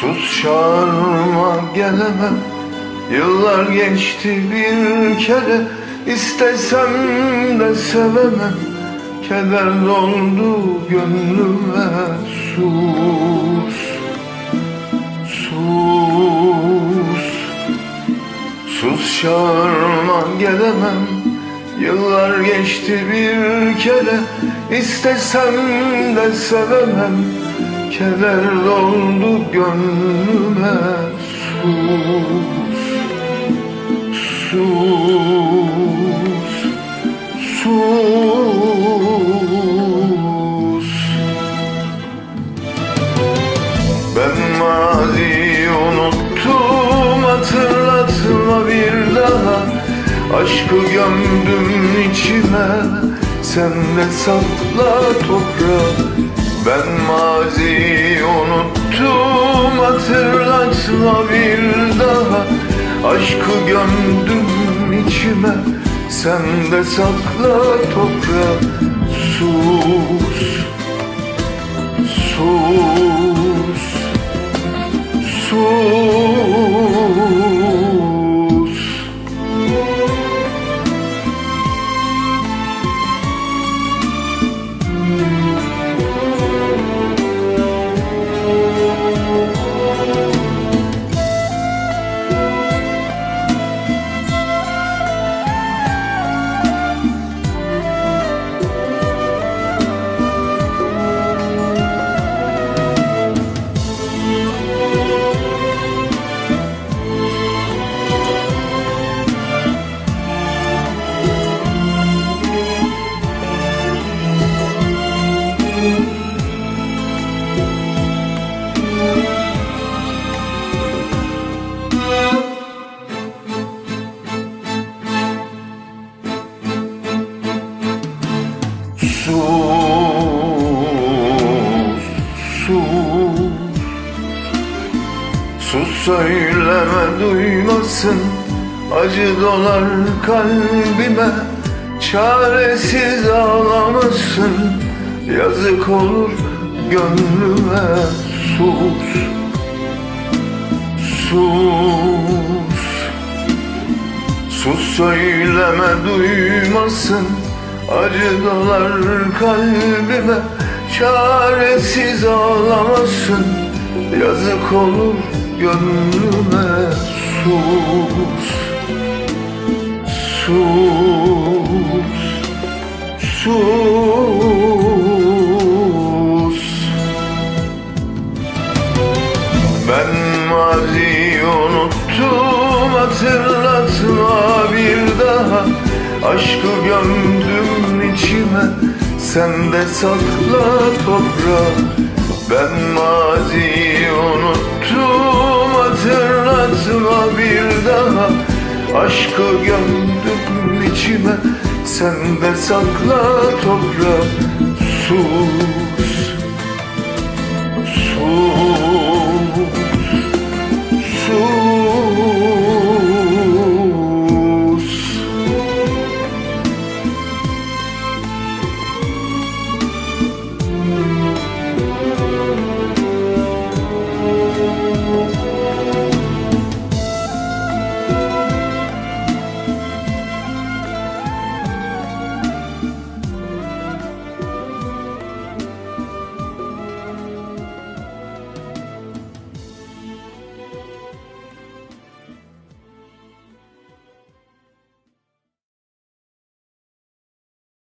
Sus çağırma gelemem. Yıllar geçti bir kere, istesem de sevemem. Keder doldu gönlüme. Sus çağırma gelemem. Yıllar geçti bir kere, istesem de sevemem. Keder doldu gönlüme. Ben maziyi unuttum, hatırlatma bir daha. Aşkı gömdüm içime, sen de sakla toprağa. Ben maziyi unuttum, hatırlatma bir daha. Aşkı gömdüm içime, sen de sakla toprağa. Sus Sus söyleme duymasın, acı dolar kalbime. Çaresiz ağlamasın, yazık olur gönlüme. Sus söyleme duymasın, acı dolar kalbime. Çaresiz ağlamasın, yazık olur gönlüme. Ben maziyi unuttum, hatırlatma bir daha. Aşkı gömdüm içime, sen de sakla toprağa. Ben maziyi unuttum, hatırlatma bir daha. Aşkı gömdüm içime, sen de sakla toprağa.